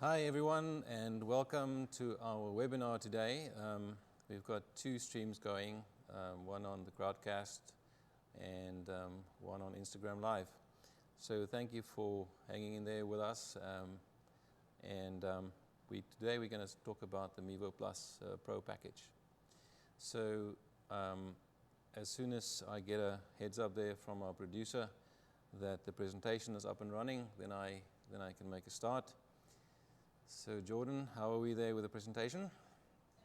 Hi everyone, and welcome to our webinar today. We've got two streams going, one on the Crowdcast and one on Instagram Live. So thank you for hanging in there with us. Today we're going to talk about the Mevo Pro Package. So as soon as I get a heads up there from our producer that the presentation is up and running, then I can make a start. So Jordan, how are we there with the presentation? And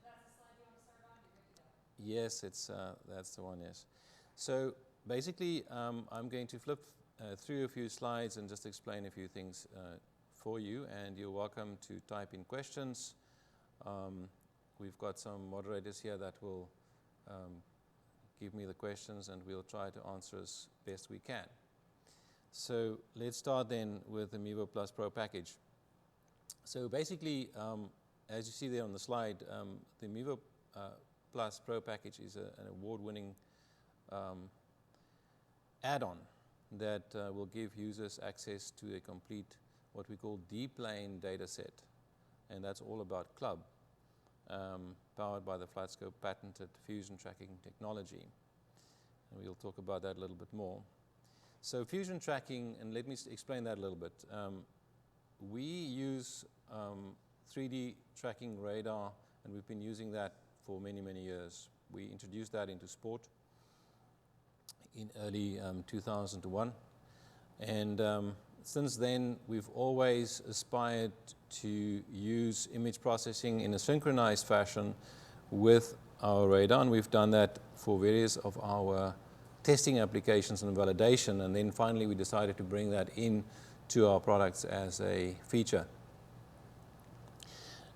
that's the slide you want to start on? You're ready to go. Yes, that's the one, yes. So basically, I'm going to flip through a few slides and just explain a few things for you, and you're welcome to type in questions. We've got some moderators here that will give me the questions, and we'll try to answer as best we can. So let's start then with the Mevo Pro Package. So basically, as you see there on the slide, the Mevo Pro Package is an award-winning add-on that will give users access to a complete, what we call deep plane data set. And that's all about Club, powered by the FlightScope patented fusion tracking technology. And we'll talk about that a little bit more. So fusion tracking, and let me explain that a little bit. We use 3D tracking radar, and we've been using that for many, many years. We introduced that into sport in early 2001. And since then, we've always aspired to use image processing in a synchronized fashion with our radar, and we've done that for various of our testing applications and validation, and then finally we decided to bring that in to our products as a feature.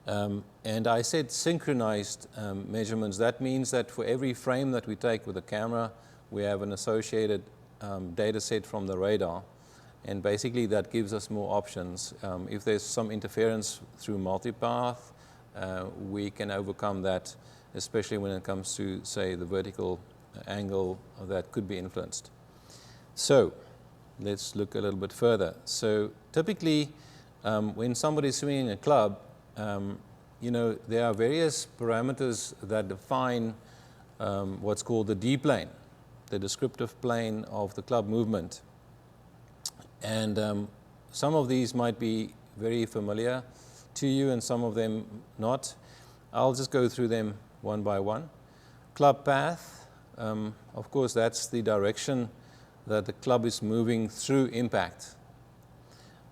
And I said synchronized measurements. That means that for every frame that we take with the camera, we have an associated data set from the radar. And basically that gives us more options. If there's some interference through multipath, we can overcome that, especially when it comes to, say, the vertical angle that could be influenced. So let's look a little bit further. So typically, when somebody's swinging a club, there are various parameters that define what's called the D plane, the descriptive plane of the club movement. And some of these might be very familiar to you and some of them not. I'll just go through them one by one. Club path, of course, that's the direction that the club is moving through impact.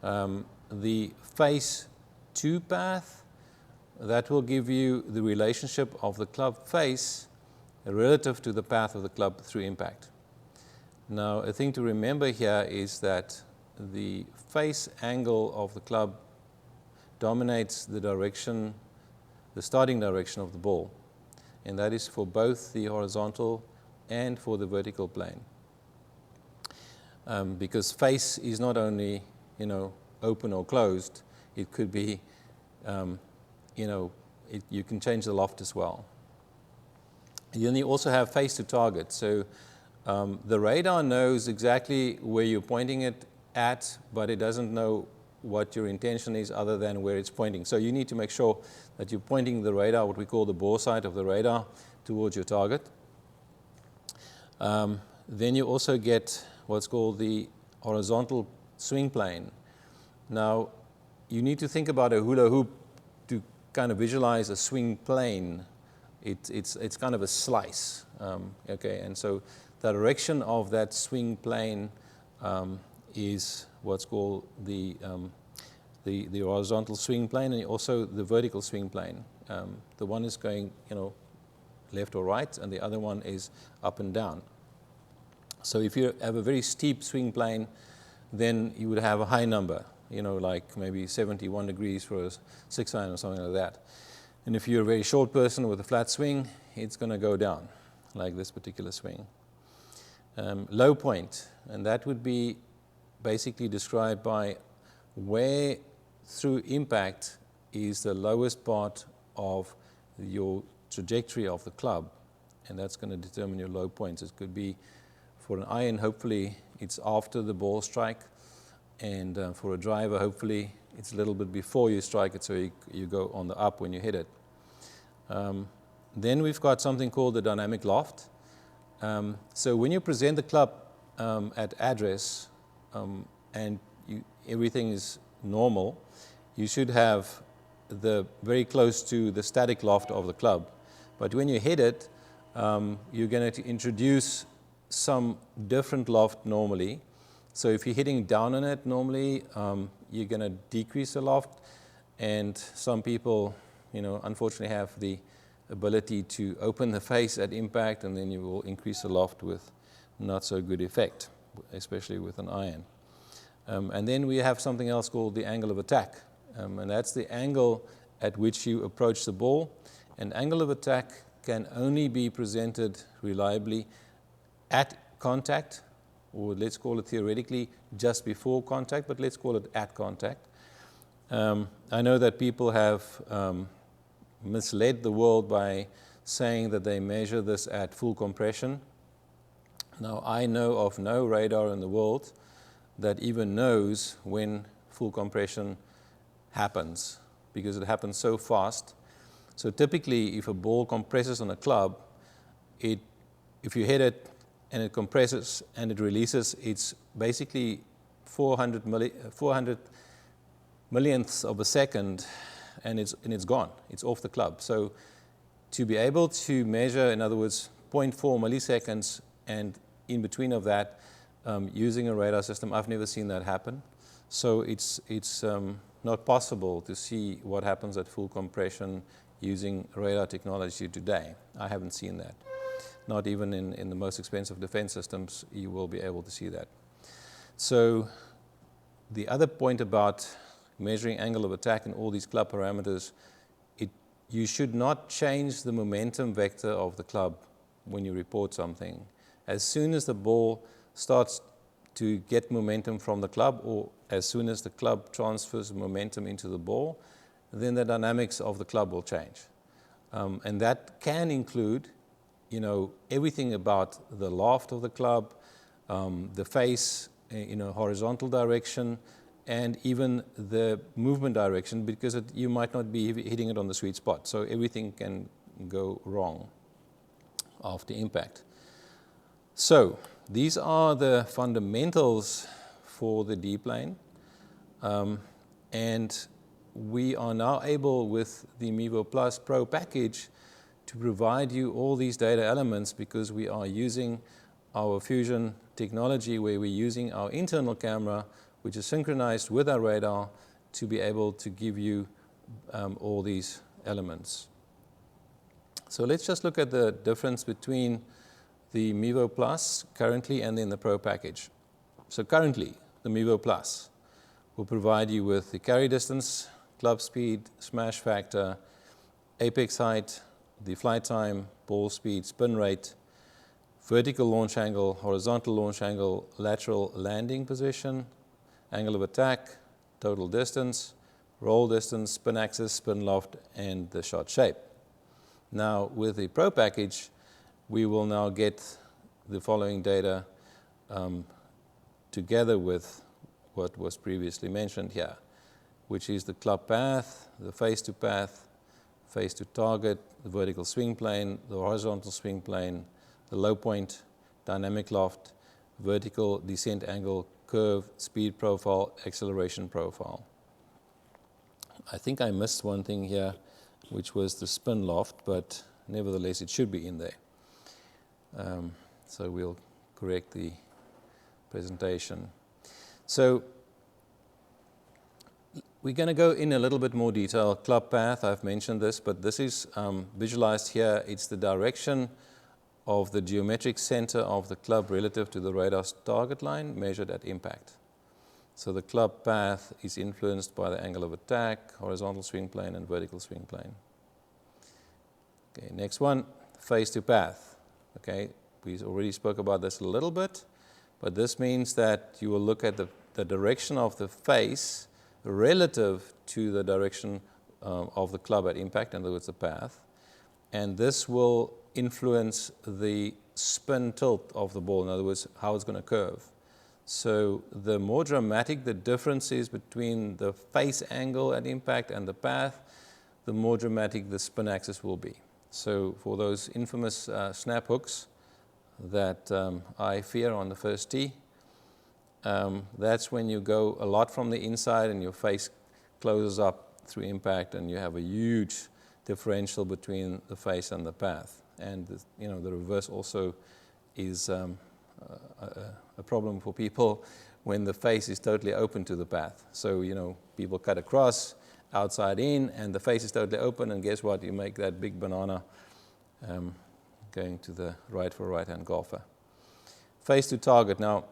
The face to path, that will give you the relationship of the club face relative to the path of the club through impact. Now, a thing to remember here is that the face angle of the club dominates the direction, the starting direction of the ball, and that is for both the horizontal and for the vertical plane. Because face is not only, open or closed, it could be, you can change the loft as well. Then you also have face to target. So the radar knows exactly where you're pointing it at, but it doesn't know what your intention is other than where it's pointing. So you need to make sure that you're pointing the radar, what we call the bore sight of the radar, towards your target. Then you also get what's called the horizontal swing plane. Now, you need to think about a hula hoop to kind of visualize a swing plane. It's kind of a slice, and so the direction of that swing plane is what's called the horizontal swing plane, and also the vertical swing plane. The one is going, left or right, and the other one is up and down. So if you have a very steep swing plane, then you would have a high number, like maybe 71 degrees for a 6-iron or something like that. And if you're a very short person with a flat swing, it's going to go down, like this particular swing. Low point, and that would be basically described by where through impact is the lowest part of your trajectory of the club, and that's going to determine your low points. It could be for an iron, hopefully it's after the ball strike, and for a driver, hopefully it's a little bit before you strike it, so you go on the up when you hit it. Then we've got something called the dynamic loft. So when you present the club at address and everything is normal, you should have very close to the static loft of the club. But when you hit it, you're going to introduce some different loft normally. So if you're hitting down on it normally, you're going to decrease the loft. And some people, unfortunately have the ability to open the face at impact, and then you will increase the loft with not so good effect, especially with an iron. And then we have something else called the angle of attack. And that's the angle at which you approach the ball. An angle of attack can only be presented reliably at contact, or let's call it theoretically just before contact, but let's call it at contact. I know that people have misled the world by saying that they measure this at full compression. Now, I know of no radar in the world that even knows when full compression happens, because it happens so fast. So typically, if a ball compresses on a club, if you hit it and it compresses and it releases, it's basically 400 millionths of a second, and it's gone. It's off the club. So to be able to measure, in other words, 0.4 milliseconds and in between of that, using a radar system, I've never seen that happen. So it's not possible to see what happens at full compression using radar technology today. I haven't seen that. Not even in the most expensive defense systems, you will be able to see that. So the other point about measuring angle of attack and all these club parameters, you should not change the momentum vector of the club when you report something. As soon as the ball starts to get momentum from the club, or as soon as the club transfers momentum into the ball, then the dynamics of the club will change. And that can include, everything about the loft of the club, the face, horizontal direction, and even the movement direction, because you might not be hitting it on the sweet spot. So everything can go wrong after impact. So these are the fundamentals for the D-plane. And we are now able, with the Mevo Pro Package, to provide you all these data elements, because we are using our fusion technology, where we're using our internal camera, which is synchronized with our radar, to be able to give you all these elements. So let's just look at the difference between the Mevo Plus currently and then the Pro Package. So currently, the Mevo Plus will provide you with the carry distance, club speed, smash factor, apex height, the flight time, ball speed, spin rate, vertical launch angle, horizontal launch angle, lateral landing position, angle of attack, total distance, roll distance, spin axis, spin loft, and the shot shape. Now, with the Pro Package, we will now get the following data together with what was previously mentioned here, which is the club path, the face to path, face to target, the vertical swing plane, the horizontal swing plane, the low point, dynamic loft, vertical descent angle, curve, speed profile, acceleration profile. I think I missed one thing here, which was the spin loft, but nevertheless it should be in there. So we'll correct the presentation. So we're going to go in a little bit more detail. Club path, I've mentioned this, but this is visualized here. It's the direction of the geometric center of the club relative to the radar's target line measured at impact. So the club path is influenced by the angle of attack, horizontal swing plane, and vertical swing plane. Okay, next one, face to path. Okay, we already spoke about this a little bit, but this means that you will look at the direction of the face relative to the direction of the club at impact, in other words, the path. And this will influence the spin tilt of the ball, in other words, how it's going to curve. So the more dramatic the difference is between the face angle at impact and the path, the more dramatic the spin axis will be. So for those infamous snap hooks that I fear on the first tee, that's when you go a lot from the inside and your face closes up through impact, and you have a huge differential between the face and the path. And the reverse also is a problem for people when the face is totally open to the path. So people cut across, outside in, and the face is totally open, and guess what? You make that big banana going to the right for a right-hand golfer. Face to target. Now,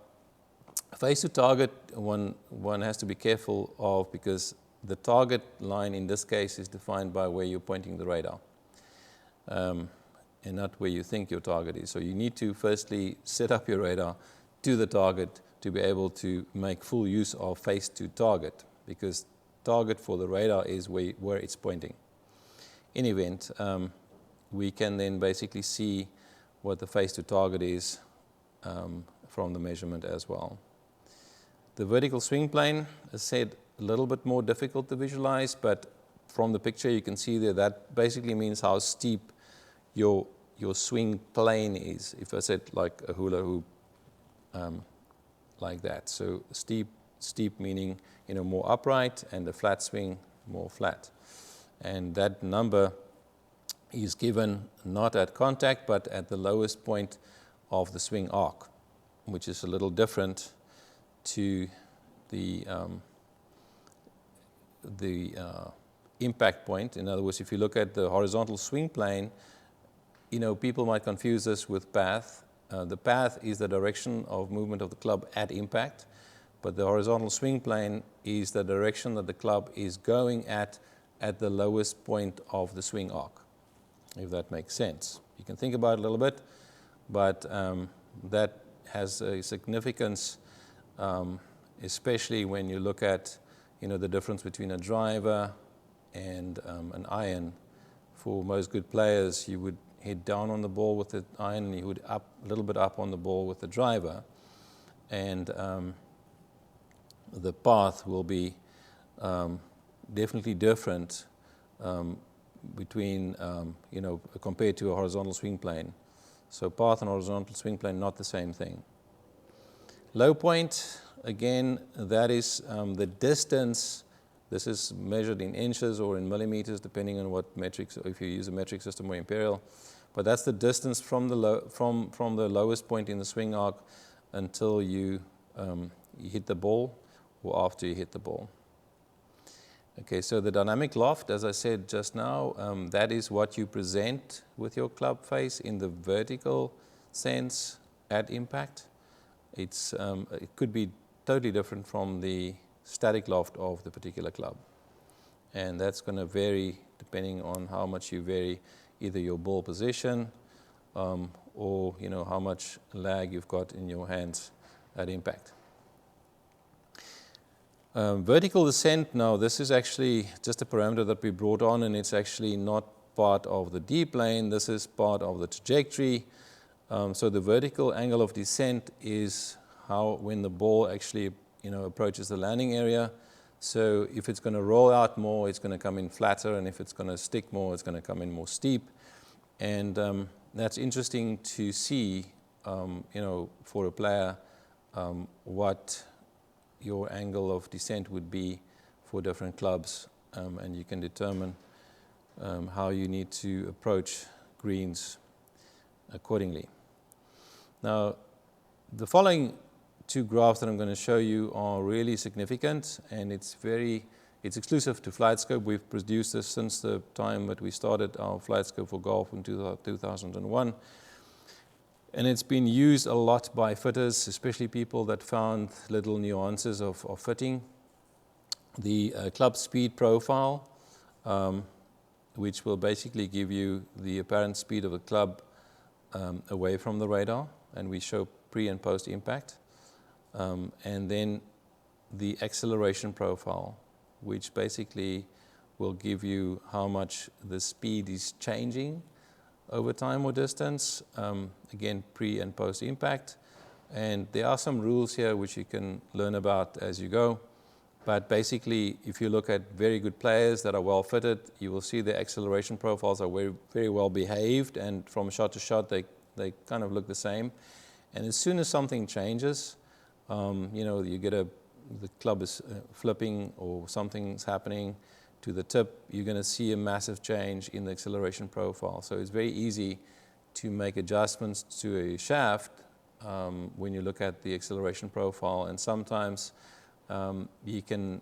face to target, one has to be careful of, because the target line in this case is defined by where you're pointing the radar, and not where you think your target is. So you need to firstly set up your radar to the target to be able to make full use of face to target, because target for the radar is where it's pointing. In any event, we can then basically see what the face to target is from the measurement as well. The vertical swing plane, as said, a little bit more difficult to visualize, but from the picture you can see there that basically means how steep your swing plane is. If I said like a hula hoop, like that. So steep meaning more upright, and the flat swing more flat. And that number is given not at contact but at the lowest point of the swing arc, which is a little different to the impact point. In other words, if you look at the horizontal swing plane, people might confuse this with path. The path is the direction of movement of the club at impact, but the horizontal swing plane is the direction that the club is going at the lowest point of the swing arc, if that makes sense. You can think about it a little bit, but that has a significance, especially when you look at the difference between a driver and an iron. For most good players, you would head down on the ball with the iron, and you would up a little bit up on the ball with the driver, and the path will be definitely different between compared to a horizontal swing plane. So path and horizontal swing plane, not the same thing. Low point, again, that is the distance. This is measured in inches or in millimeters, depending on what metrics, if you use a metric system or imperial. But that's the distance from the from the lowest point in the swing arc until you hit the ball, or after you hit the ball. Okay, so the dynamic loft, as I said just now, that is what you present with your club face in the vertical sense at impact. It could be totally different from the static loft of the particular club, and that's going to vary depending on how much you vary either your ball position or how much lag you've got in your hands at impact. Vertical descent, now this is actually just a parameter that we brought on, and it's actually not part of the D plane. This is part of the trajectory. So the vertical angle of descent is when the ball actually approaches the landing area. So if it's going to roll out more, it's going to come in flatter, and if it's going to stick more, it's going to come in more steep. And that's interesting to see, for a player, what your angle of descent would be for different clubs, and you can determine how you need to approach greens accordingly. Now, the following two graphs that I'm going to show you are really significant, and it's exclusive to FlightScope. We've produced this since the time that we started our FlightScope for golf in 2001. And it's been used a lot by fitters, especially people that found little nuances of fitting. The club speed profile, which will basically give you the apparent speed of the club away from the radar, and we show pre and post impact. And then the acceleration profile, which basically will give you how much the speed is changing over time or distance, again, pre and post impact. And there are some rules here which you can learn about as you go. But basically, if you look at very good players that are well fitted, you will see their acceleration profiles are very, very well behaved, and from shot to shot, they kind of look the same. And as soon as something changes, you get the club is flipping or something's happening to the tip, you're going to see a massive change in the acceleration profile. So it's very easy to make adjustments to a shaft when you look at the acceleration profile, and sometimes you can,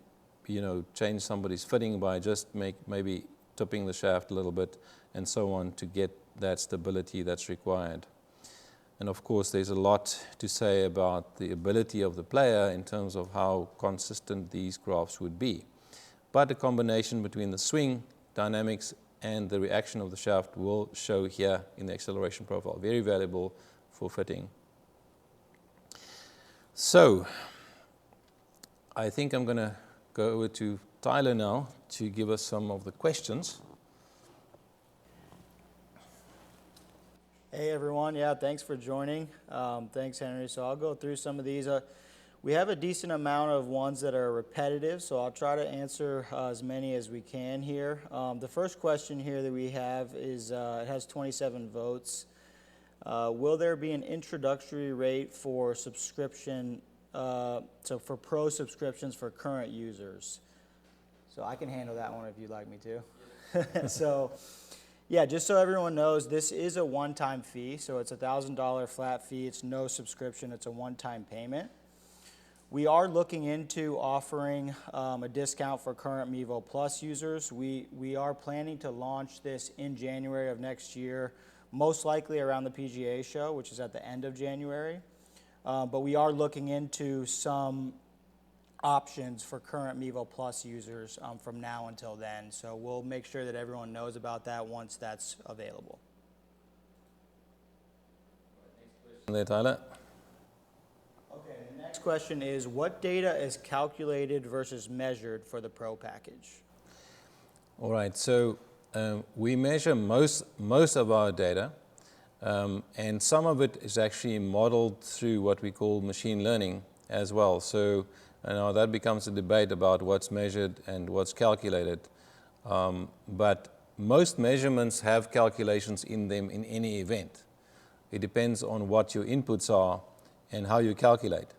change somebody's fitting by just maybe tipping the shaft a little bit and so on to get that stability that's required. And of course, there's a lot to say about the ability of the player in terms of how consistent these graphs would be. But a combination between the swing dynamics and the reaction of the shaft will show here in the acceleration profile. Very valuable for fitting. So, I think I'm going to go over to Tyler now to give us some of the questions. Hey everyone, yeah, thanks for joining. Thanks, Henry. So I'll go through some of these. We have a decent amount of ones that are repetitive, so I'll try to answer as many as we can here. The first question here that we have is, it has 27 votes. Will there be an introductory rate for subscription, so for pro subscriptions for current users? So I can handle that one if you'd like me to. So, yeah, just so everyone knows, this is a one-time fee, so it's a $1,000 flat fee. It's no subscription. It's a one-time payment. We are looking into offering a discount for current Mevo Plus users. We are planning to launch this in January of next year, most likely around the PGA show, which is at the end of January. But we are looking into some options for current Mevo Plus users from now until then. So we'll make sure that everyone knows about that once that's available. There, Tyler. Okay, the next question is, what data is calculated versus measured for the Pro package? All right, so we measure most of our data, and some of it is actually modeled through what we call machine learning as well. So that becomes a debate about what's measured and what's calculated. But most measurements have calculations in them in any event. It depends on what your inputs are and how you calculate.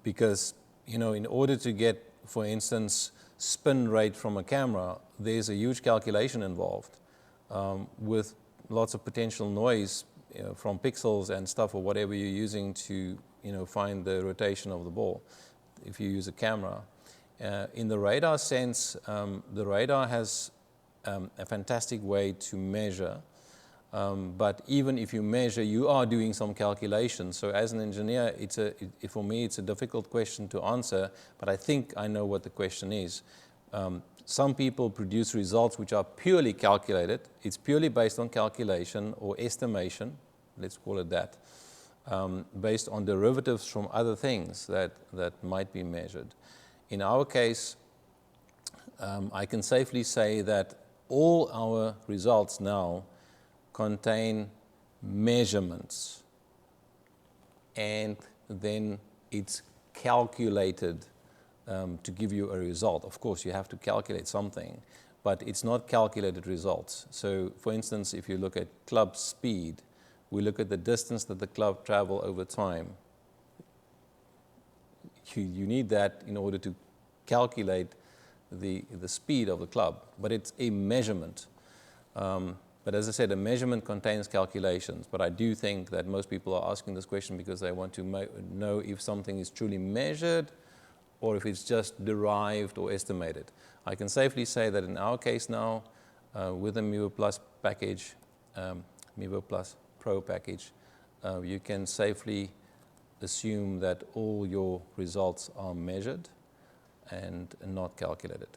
Because, in order to get, for instance, spin rate from a camera, there's a huge calculation involved with lots of potential noise from pixels and stuff or whatever you're using to, find the rotation of the ball if you use a camera. In the radar sense, the radar has a fantastic way to measure. But even if you measure, you are doing some calculations. So as an engineer, for me, it's a difficult question to answer, but I think I know what the question is. Some people produce results which are purely calculated. It's purely based on calculation or estimation, let's call it that, based on derivatives from other things that might be measured. In our case, I can safely say that all our results now contain measurements, and then it's calculated to give you a result. Of course, you have to calculate something, but it's not calculated results. So, for instance, if you look at club speed, we look at the distance that the club travel over time. You need that in order to calculate the speed of the club, but it's a measurement. But as I said, a measurement contains calculations. But I do think that most people are asking this question because they want to know if something is truly measured or if it's just derived or estimated. I can safely say that in our case now, with the Mevo Plus package, Mevo Plus Pro package, you can safely assume that all your results are measured and not calculated.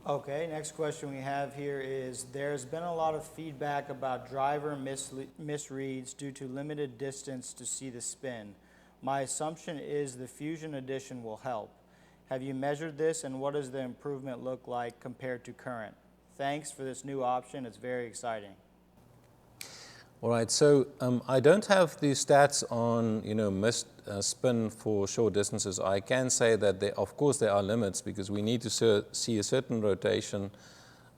Okay, next question we have here is, there's been a lot of feedback about driver misreads due to limited distance to see the spin. My assumption is the Fusion Edition will help. Have you measured this, and what does the improvement look like compared to current? Thanks for this new option. It's very exciting. All right, so I don't have the stats on missed spin for short distances. I can say that of course there are limits because we need to see a certain rotation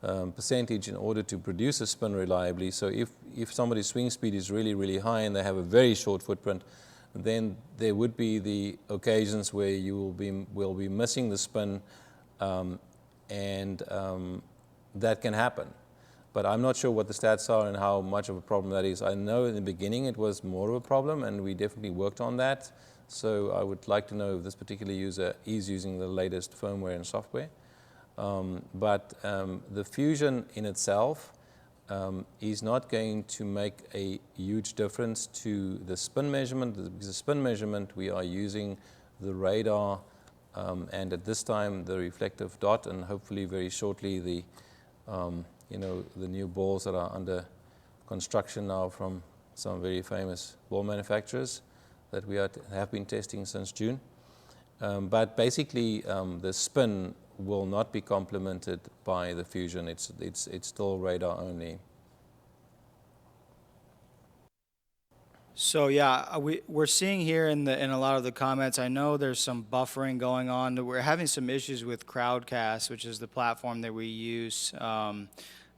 percentage in order to produce a spin reliably. So if somebody's swing speed is really, really high and they have a very short footprint, then there would be the occasions where you will be missing the spin, and that can happen. But I'm not sure what the stats are and how much of a problem that is. I know in the beginning it was more of a problem, and we definitely worked on that. So I would like to know if this particular user is using the latest firmware and software. But the Fusion in itself is not going to make a huge difference to the spin measurement. Because the spin measurement, we are using the radar, and at this time the reflective dot, and hopefully very shortly the the new balls that are under construction now from some very famous ball manufacturers that we have been testing since June. But basically, the spin will not be complemented by the Fusion. It's still radar only. So yeah, we're seeing here in a lot of the comments, I know there's some buffering going on. We're having some issues with Crowdcast, which is the platform that we use.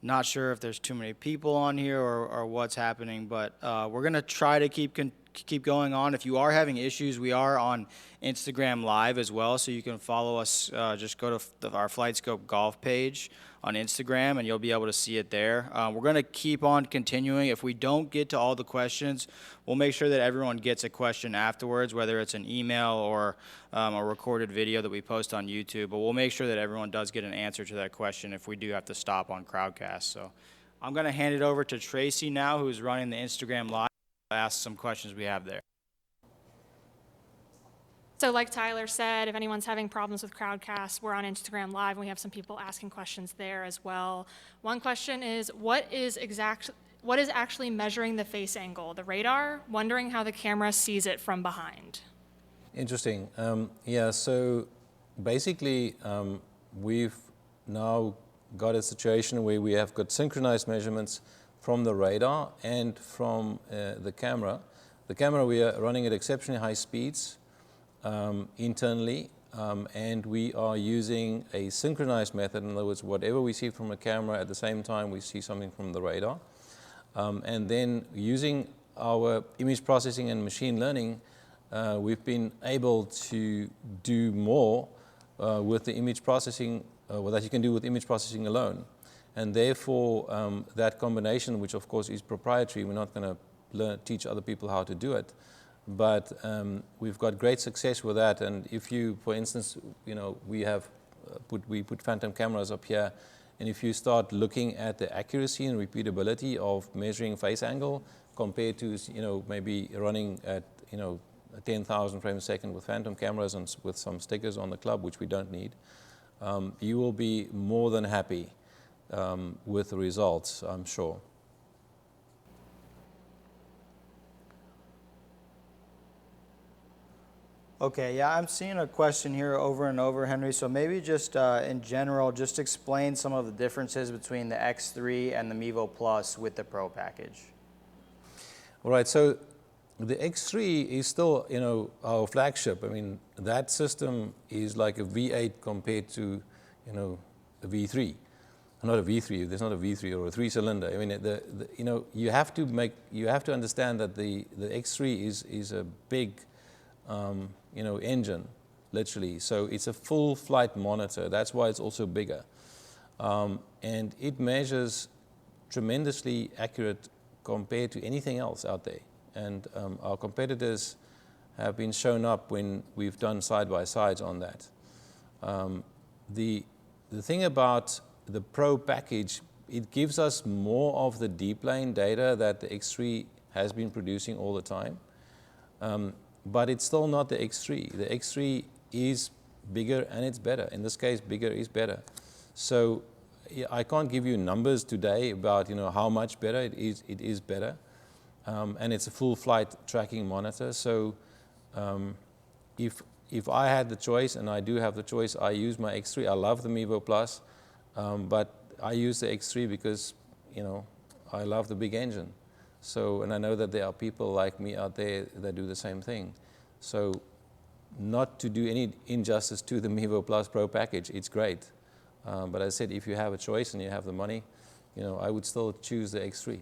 Not sure if there's too many people on here or what's happening, but we're gonna try to keep going on. If you are having issues, we are on Instagram Live as well, so you can follow us. Just go to our FlightScope Golf page on Instagram, and you'll be able to see it there. We're going to keep on continuing. If we don't get to all the questions, we'll make sure that everyone gets a question afterwards, whether it's an email or a recorded video that we post on YouTube. But we'll make sure that everyone does get an answer to that question if we do have to stop on Crowdcast. So I'm going to hand it over to Tracy now, who's running the Instagram Live. Ask some questions we have there. So like Tyler said, if anyone's having problems with Crowdcast, we're on Instagram Live, and we have some people asking questions there as well. One question is, what is actually measuring the face angle? The radar? Wondering how the camera sees it from behind. Interesting. Yeah, so basically we've now got a situation where we have got synchronized measurements from the radar and from the camera. The camera, we are running at exceptionally high speeds internally, and we are using a synchronized method. In other words, whatever we see from a camera, at the same time we see something from the radar. And then using our image processing and machine learning, we've been able to do more with the image processing, that you can do with image processing alone. And therefore, that combination, which of course is proprietary, we're not going to teach other people how to do it. But we've got great success with that. And if you, for instance, we put phantom cameras up here, and if you start looking at the accuracy and repeatability of measuring face angle compared to maybe running at 10,000 frames a second with phantom cameras and with some stickers on the club, which we don't need, you will be more than happy with the results, I'm sure. Okay, yeah, I'm seeing a question here over and over, Henry. So maybe just in general, just explain some of the differences between the X3 and the Mevo Plus with the Pro package. All right, so the X3 is still, our flagship. I mean, that system is like a V8 compared to, a V3. Not a V3. There's not a V3 or a three-cylinder. I mean, you have to understand that the X3 is a big engine, literally. So it's a full flight monitor. That's why it's also bigger. And it measures tremendously accurate compared to anything else out there. And our competitors have been shown up when we've done side-by-sides on that. The thing about the Pro package, it gives us more of the deep lane data that the X3 has been producing all the time. But it's still not the X3. The X3 is bigger and it's better. In this case, bigger is better. So I can't give you numbers today about how much better it is. It is better, and it's a full flight tracking monitor. So if I had the choice, and I do have the choice, I use my X3. I love the Mevo Plus, but I use the X3 because I love the big engine. So, and I know that there are people like me out there that do the same thing. So, not to do any injustice to the Mevo Plus Pro package, it's great. But as I said, if you have a choice and you have the money, I would still choose the X3.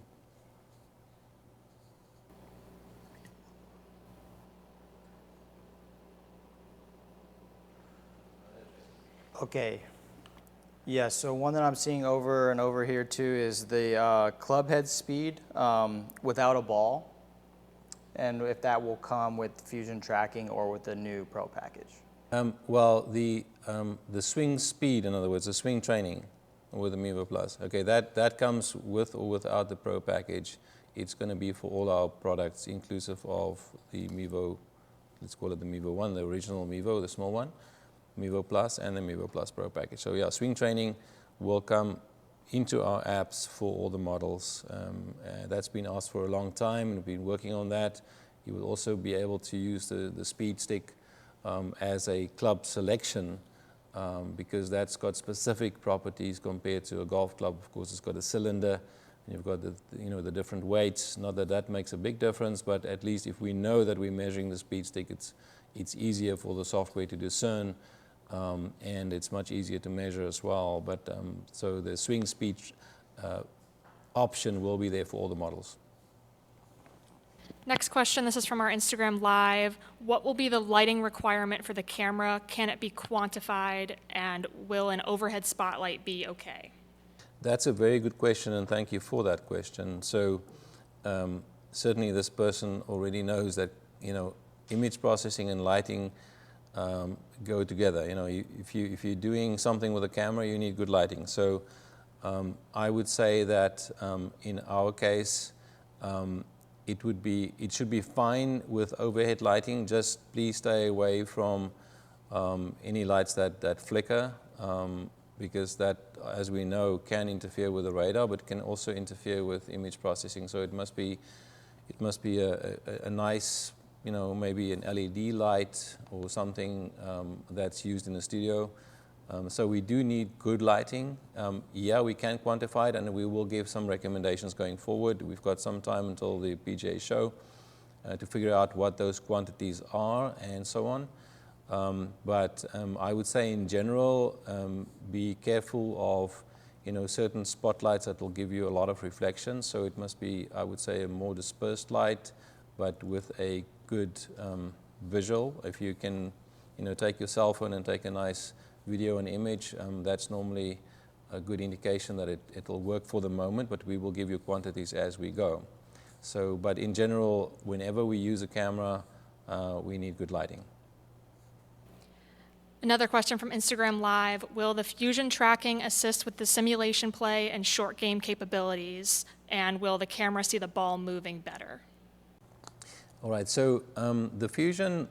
Okay. Yeah, so one that I'm seeing over and over here too is the club head speed without a ball, and if that will come with fusion tracking or with the new Pro package. Well, the swing speed, in other words, the swing training with the Mevo Plus, okay, that comes with or without the Pro package. It's going to be for all our products, inclusive of the Mevo, let's call it the Mevo 1, the original Mevo, the small one, Mevo Plus, and the Mevo Plus Pro package. So yeah, swing training will come into our apps for all the models. That's been asked for a long time, and we've been working on that. You will also be able to use the speed stick as a club selection because that's got specific properties compared to a golf club. Of course, it's got a cylinder, and you've got the different weights. Not that that makes a big difference, but at least if we know that we're measuring the speed stick, it's easier for the software to discern. And it's much easier to measure as well. But so the swing speed option will be there for all the models. Next question, this is from our Instagram Live. What will be the lighting requirement for the camera? Can it be quantified? And will an overhead spotlight be okay? That's a very good question, and thank you for that question. So certainly this person already knows that image processing and lighting go together. If you're doing something with a camera, you need good lighting. So I would say that in our case, it should be fine with overhead lighting. Just please stay away from any lights that flicker, because that, as we know, can interfere with the radar, but can also interfere with image processing. So it must be a nice, maybe an LED light or something that's used in the studio. So we do need good lighting. Yeah, we can quantify it, and we will give some recommendations going forward. We've got some time until the PGA show to figure out what those quantities are and so on. But I would say in general, be careful of certain spotlights that will give you a lot of reflection. So it must be, I would say, a more dispersed light, but with a good visual. If you can take your cell phone and take a nice video and image, that's normally a good indication that it'll work for the moment, but we will give you quantities as we go. So, but in general, whenever we use a camera, we need good lighting. Another question from Instagram Live. Will the fusion tracking assist with the simulation play and short game capabilities? And will the camera see the ball moving better? All right, so the fusion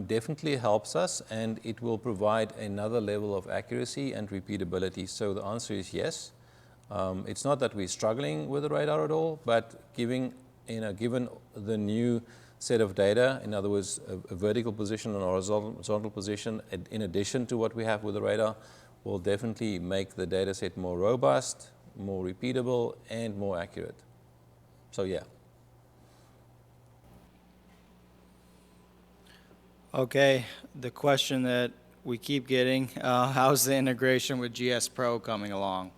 definitely helps us, and it will provide another level of accuracy and repeatability. So the answer is yes. It's not that we're struggling with the radar at all, but given the new set of data, in other words, a vertical position and a horizontal position, in addition to what we have with the radar, will definitely make the data set more robust, more repeatable, and more accurate. So yeah. Okay, the question that we keep getting, how's the integration with GS Pro coming along?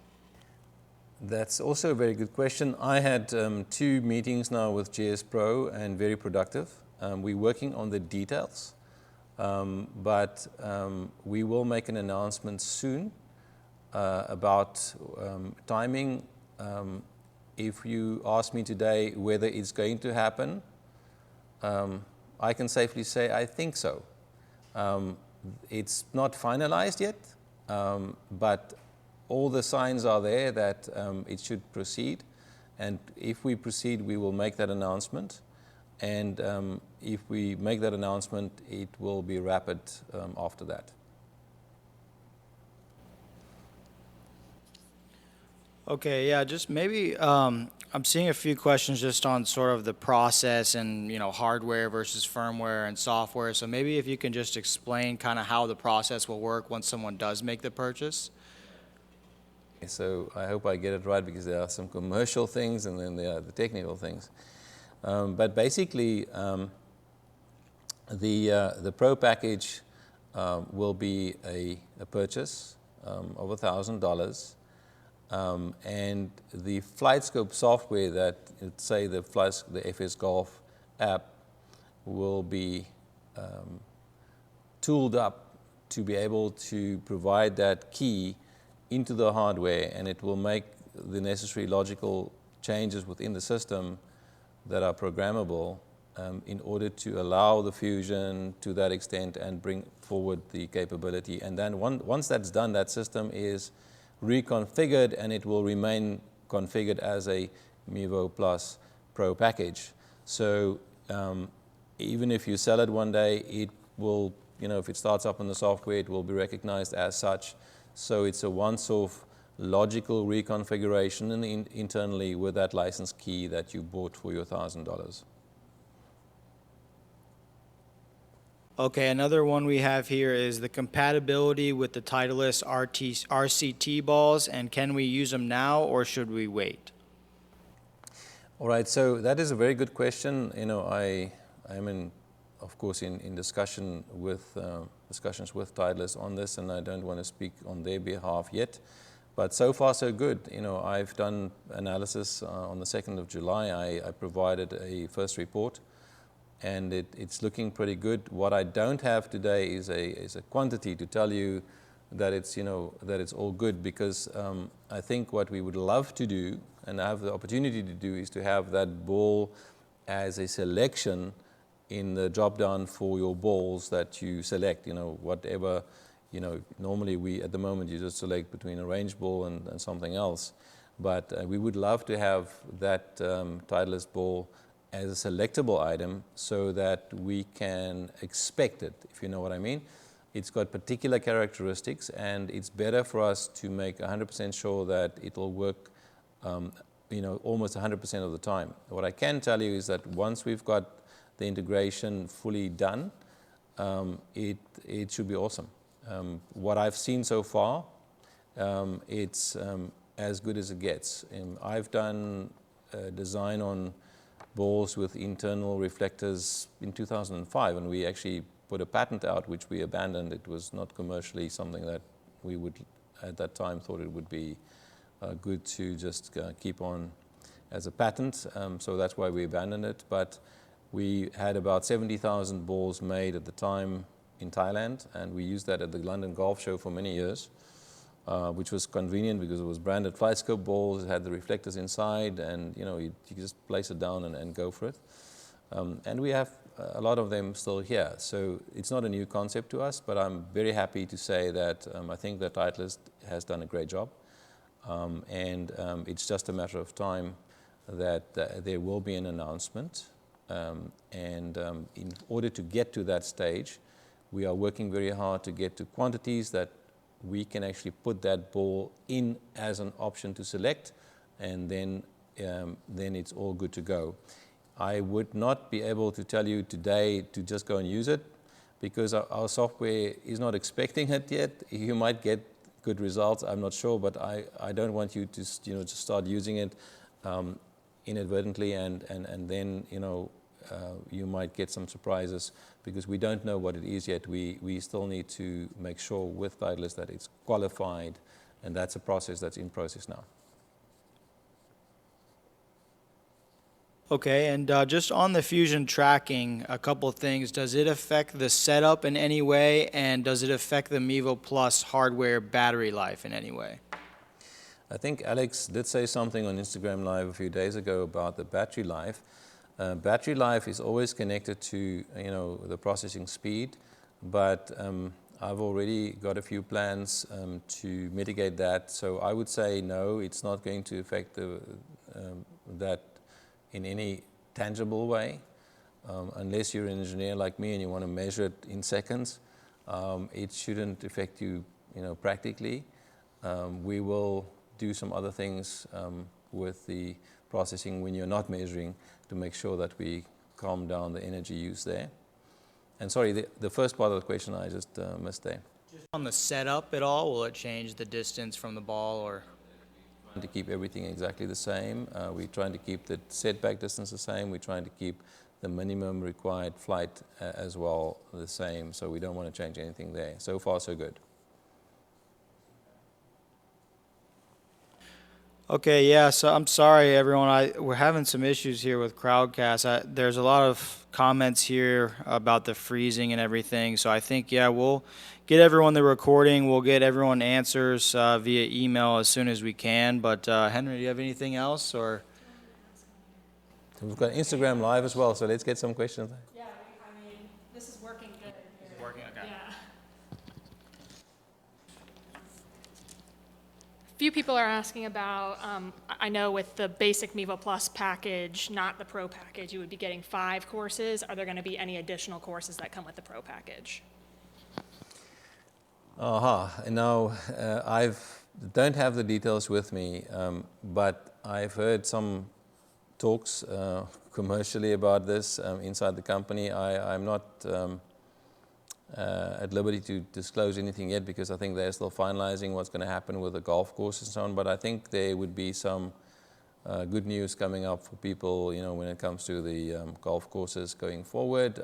That's also a very good question. I had 2 meetings now with GS Pro and very productive. We're working on the details, but we will make an announcement soon about timing. If you ask me today whether it's going to happen, I can safely say I think so. It's not finalized yet, but all the signs are there that it should proceed. And if we proceed, we will make that announcement. And if we make that announcement, it will be rapid after that. Okay, yeah, just maybe I'm seeing a few questions just on sort of the process and hardware versus firmware and software. So maybe if you can just explain kind of how the process will work once someone does make the purchase. So I hope I get it right, because there are some commercial things and then there are the technical things. But basically, the Pro package will be a purchase of $1,000. And the FlightScope software that, let's say the FS Golf app, will be tooled up to be able to provide that key into the hardware, and it will make the necessary logical changes within the system that are programmable in order to allow the fusion to that extent and bring forward the capability. And then once that's done, that system is reconfigured, and it will remain configured as a Mevo Plus Pro package. So even if you sell it one day, it will, if it starts up in the software, it will be recognized as such. So it's a once-off logical reconfiguration internally with that license key that you bought for your $1,000. Okay, another one we have here is the compatibility with the Titleist RCT balls, and can we use them now or should we wait? All right, so that is a very good question. I am of course, in discussions with Titleist on this, and I don't want to speak on their behalf yet. But so far, so good. I've done analysis on the 2nd of July. I provided a first report, and it's looking pretty good. What I don't have today is a quantity to tell you that it's all good, because I think what we would love to do and have the opportunity to do is to have that ball as a selection in the drop down for your balls that you select. Whatever. Normally at the moment you just select between a range ball and something else, but we would love to have that Titleist ball as a selectable item so that we can expect it, if you know what I mean. It's got particular characteristics, and it's better for us to make 100% sure that it'll work almost 100% of the time. What I can tell you is that once we've got the integration fully done, it should be awesome. What I've seen so far, it's as good as it gets. I've done design on balls with internal reflectors in 2005, and we actually put a patent out, which we abandoned. It was not commercially something that we would, at that time, thought it would be good to just keep on as a patent. So that's why we abandoned it. But we had about 70,000 balls made at the time in Thailand, and we used that at the London Golf Show for many years, which was convenient because it was branded FlightScope balls. It had the reflectors inside, and you just place it down and go for it. And we have a lot of them still here. So it's not a new concept to us, but I'm very happy to say that I think that Titleist has done a great job. And it's just a matter of time that there will be an announcement. In order to get to that stage, we are working very hard to get to quantities that we can actually put that ball in as an option to select, and then it's all good to go. I would not be able to tell you today to just go and use it, because our software is not expecting it yet. You might get good results, I'm not sure, but I don't want you to to start using it inadvertently, and then you might get some surprises, because we don't know what it is yet. We still need to make sure with Titleist that it's qualified, and that's a process that's in process now. Okay, and just on the fusion tracking, a couple of things. Does it affect the setup in any way, and does it affect the Mevo Plus hardware battery life in any way? I think Alex did say something on Instagram Live a few days ago about the battery life. Battery life is always connected to the processing speed, but I've already got a few plans to mitigate that. So I would say no, it's not going to affect that in any tangible way, unless you're an engineer like me and you want to measure it in seconds. It shouldn't affect you, practically. We will do some other things with the processing when you're not measuring, to make sure that we calm down the energy use there. And sorry, the first part of the question I just missed there. Just on the setup at all, will it change the distance from the ball or? to keep everything exactly the same. We're trying to keep the setback distance the same. We're trying to keep the minimum required flight as well the same. So we don't want to change anything there. So far, so good. Okay, yeah, so I'm sorry, everyone. We're having some issues here with Crowdcast. There's a lot of comments here about the freezing and everything. So I think, yeah, we'll get everyone the recording. We'll get everyone answers via email as soon as we can. But Henry, do you have anything else? Or We've got Instagram Live as well, so let's get some questions. Yeah, I mean, this is working good. Is it working? Okay. Yeah. Few people are asking about, I know with the basic Mevo Plus package, not the Pro package, you would be getting 5 courses. Are there going to be any additional courses that come with the Pro package? Now, I don't have the details with me, but I've heard some talks commercially about this inside the company. I'm not at liberty to disclose anything yet because I think they're still finalizing what's going to happen with the golf course and so on. But I think there would be some good news coming up for people, when it comes to the golf courses going forward.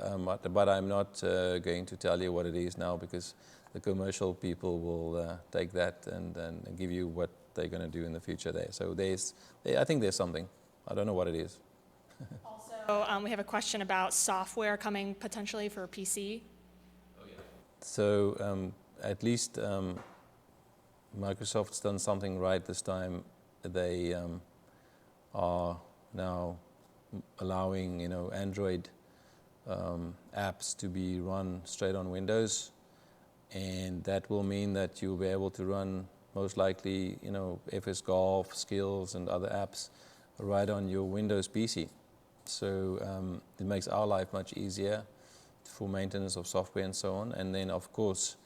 But I'm not going to tell you what it is now because the commercial people will take that and give you what they're going to do in the future there. So I think there's something. I don't know what it is. Also, we have a question about software coming potentially for PC. So at least Microsoft's done something right this time. They are now allowing Android apps to be run straight on Windows, and that will mean that you'll be able to run most likely FS Golf, Skills, and other apps right on your Windows PC. So it makes our life much easier for maintenance of software and so on. And then, of course,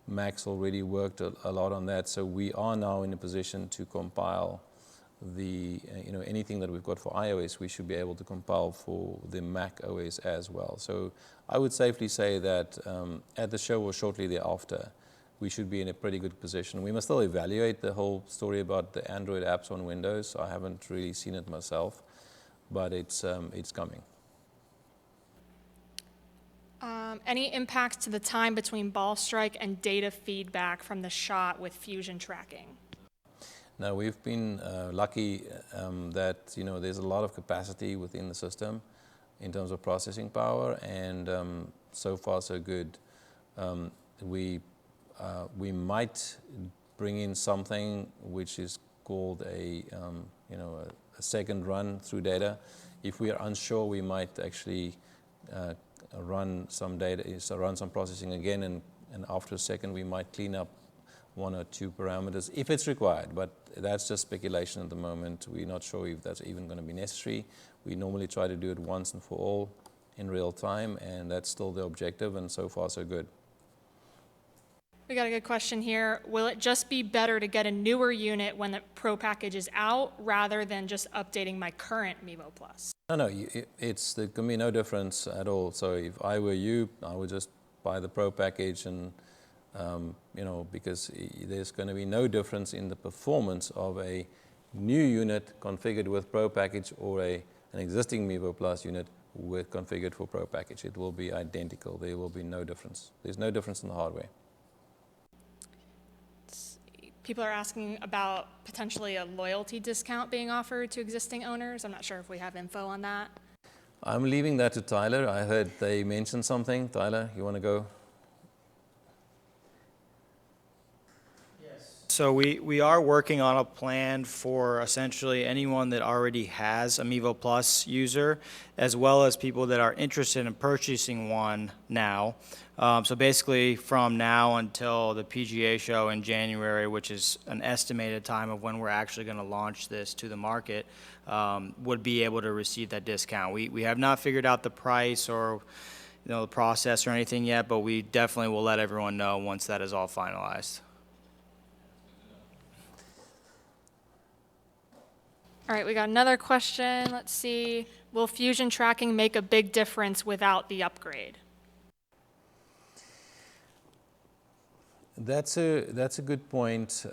Mac's already worked a lot on that. So we are now in a position to compile the, anything that we've got for iOS, we should be able to compile for the Mac OS as well. So I would safely say that at the show or shortly thereafter, we should be in a pretty good position. We must still evaluate the whole story about the Android apps on Windows. I haven't really seen it myself, but it's coming. Any impacts to the time between ball strike and data feedback from the shot with fusion tracking? Now, we've been lucky that there's a lot of capacity within the system in terms of processing power, and so far so good. We might bring in something which is called a second run through data. If we are unsure, we might actually run some processing again, and after a second we might clean up 1 or 2 parameters if it's required, but that's just speculation at the moment. We're not sure if that's even going to be necessary. We normally try to do it once and for all in real time, and that's still the objective, and so far so good. We got a good question here. Will it just be better to get a newer unit when the Pro package is out rather than just updating my current Mevo Plus? No, there can be no difference at all. So if I were you, I would just buy the Pro package, and because there's going to be no difference in the performance of a new unit configured with Pro package or an existing Mevo Plus unit configured for Pro package. It will be identical. There will be no difference. There's no difference in the hardware. People are asking about potentially a loyalty discount being offered to existing owners. I'm not sure if we have info on that. I'm leaving that to Tyler. I heard they mentioned something. Tyler, you want to go? Yes. So we are working on a plan for essentially anyone that already has a Mevo Plus user, as well as people that are interested in purchasing one now. So basically from now until the PGA show in January, which is an estimated time of when we're actually going to launch this to the market, would be able to receive that discount. We have not figured out the price or the process or anything yet, but we definitely will let everyone know once that is all finalized. All right, we got another question. Let's see. Will fusion tracking make a big difference without the upgrade? That's a good point.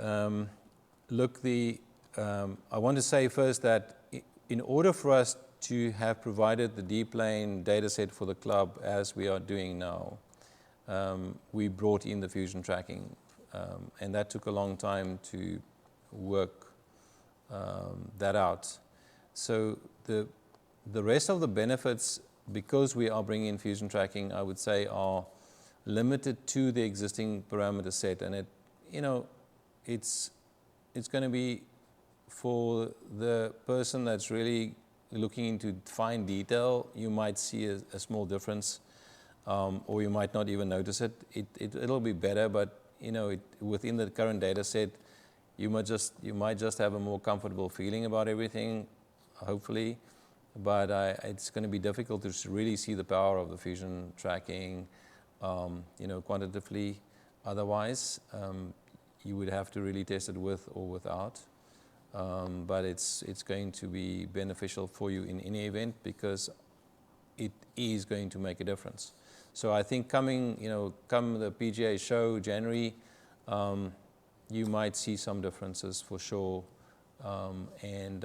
Look, I want to say first that in order for us to have provided the D-plane dataset for the club as we are doing now, we brought in the fusion tracking, and that took a long time to work that out. So the rest of the benefits, because we are bringing in fusion tracking, I would say are limited to the existing parameter set, and it's going to be for the person that's really looking into fine detail. You might see a small difference, or you might not even notice it. It'll be better, but within the current data set, you might just have a more comfortable feeling about everything, hopefully. But it's going to be difficult to really see the power of the fusion tracking, quantitatively. Otherwise, you would have to really test it with or without. But it's going to be beneficial for you in any event, because it is going to make a difference. So I think come the PGA show, January, you might see some differences for sure. And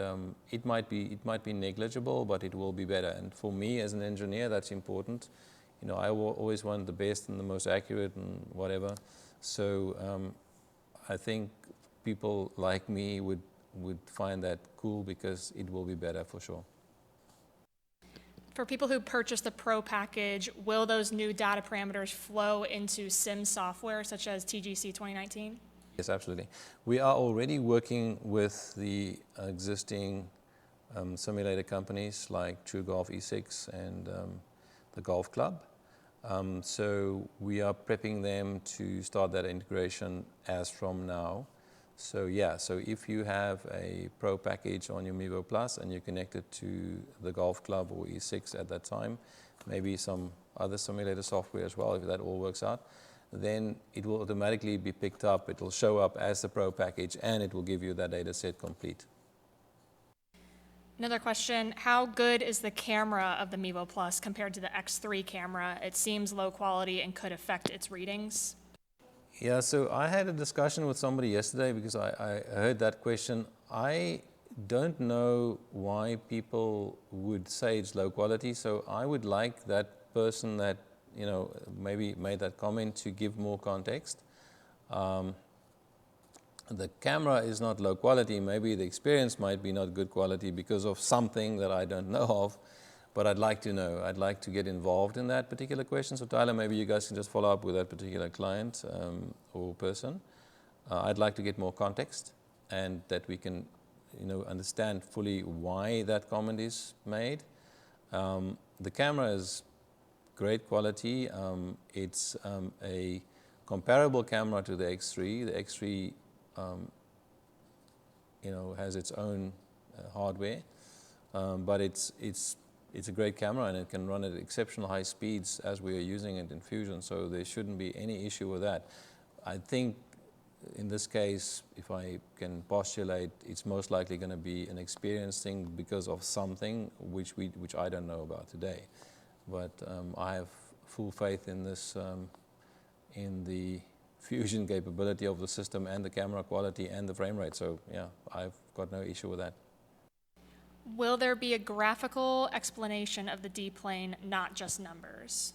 it might be negligible, but it will be better. And for me as an engineer, that's important. I always want the best and the most accurate and whatever. So I think people like me would find that cool, because it will be better for sure. For people who purchase the Pro package, will those new data parameters flow into sim software such as TGC 2019? Yes, absolutely. We are already working with the existing simulator companies like True Golf E6 and the Golf Club. So we are prepping them to start that integration as from now. So if you have a Pro package on your Mevo Plus and you connect it to the Golf Club or E6 at that time, maybe some other simulator software as well, if that all works out, then it will automatically be picked up. It will show up as the Pro package, and it will give you that data set complete. Another question, how good is the camera of the Mevo Plus compared to the X3 camera? It seems low quality and could affect its readings. Yeah, so I had a discussion with somebody yesterday because I heard that question. I don't know why people would say it's low quality, so I would like that person that maybe made that comment to give more context. The camera is not low quality. Maybe the experience might be not good quality because of something that I don't know of, but I'd like to know. I'd like to get involved in that particular question. So Tyler, maybe you guys can just follow up with that particular client or person. I'd like to get more context, and that we can understand fully why that comment is made. The camera is great quality. It's a comparable camera to the X3. The X3 has its own hardware, but it's a great camera, and it can run at exceptional high speeds as we are using it in Fusion, so there shouldn't be any issue with that. I think in this case, if I can postulate, it's most likely going to be an experience thing because of something which I don't know about today. But I have full faith in this, in the Fusion capability of the system and the camera quality and the frame rate. So yeah, I've got no issue with that. Will there be a graphical explanation of the D-plane, not just numbers?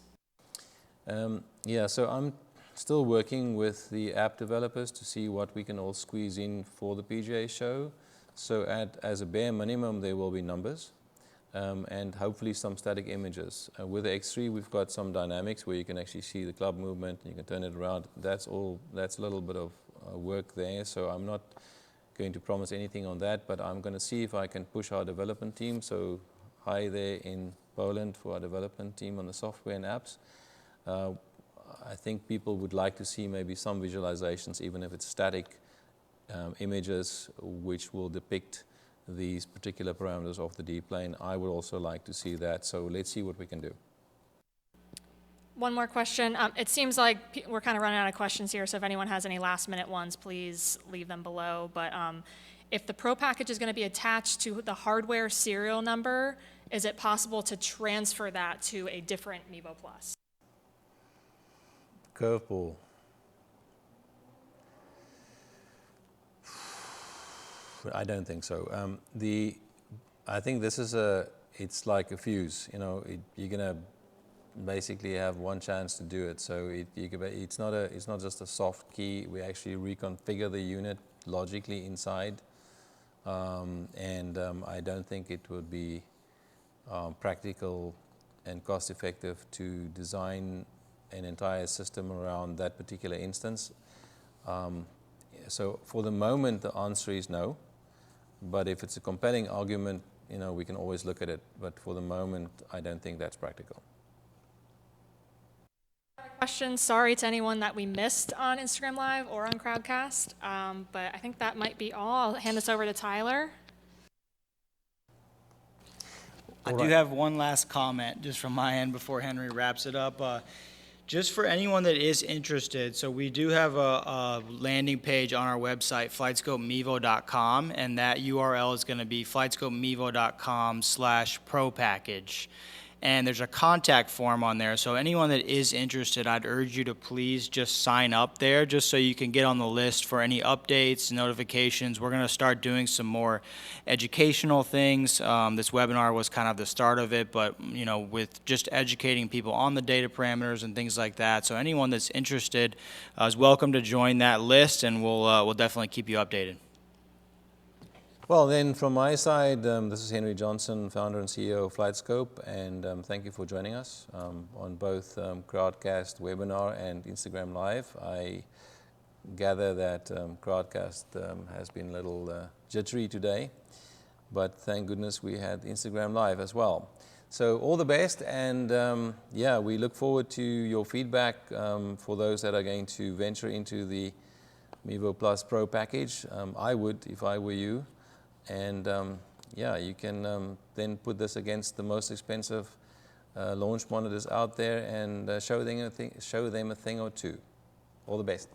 So I'm still working with the app developers to see what we can all squeeze in for the PGA show. So as a bare minimum, there will be numbers, and hopefully some static images. With the X3, we've got some dynamics where you can actually see the club movement and you can turn it around. That's a little bit of work there, so I'm not going to promise anything on that, but I'm going to see if I can push our development team. So hi there in Poland for our development team on the software and apps. I think people would like to see maybe some visualizations, even if it's static images, which will depict these particular parameters of the D-plane. I would also like to see that, so let's see what we can do. One more question. It seems like we're kind of running out of questions here, so if anyone has any last-minute ones, please leave them below. But if the Pro package is going to be attached to the hardware serial number, is it possible to transfer that to a different Mevo Plus? Curveball. I don't think so. I think this is it's like a fuse. You know, you're gonna basically have one chance to do it. So it's not just a soft key. We actually reconfigure the unit logically inside, and I don't think it would be practical and cost effective to design an entire system around that particular instance. So for the moment, the answer is no. But if it's a compelling argument, you know, we can always look at it. But for the moment, I don't think that's practical. Question, sorry to anyone that we missed on Instagram Live or on Crowdcast, but I think that might be all. I'll hand this over to Tyler. I do have one last comment just from my end before Henry wraps it up. Just for anyone that is interested, so we do have a landing page on our website, FlightScopeMevo.com, and that URL is going to be FlightScopeMevo.com/Pro Package. And there's a contact form on there, so anyone that is interested, I'd urge you to please just sign up there just so you can get on the list for any updates, notifications. We're going to start doing some more educational things. This webinar was kind of the start of it, but you know, with just educating people on the data parameters and things like that. So anyone that's interested is welcome to join that list, and we'll definitely keep you updated. Well, then from my side, this is Henri Johnson, founder and CEO of FlightScope, and thank you for joining us on both Crowdcast webinar and Instagram Live. I gather that Crowdcast has been a little jittery today, but thank goodness we had Instagram Live as well. So all the best, and yeah, we look forward to your feedback for those that are going to venture into the Mevo Plus Pro package. I would if I were you. And yeah, you can then put this against the most expensive launch monitors out there and show them a thing or two. All the best.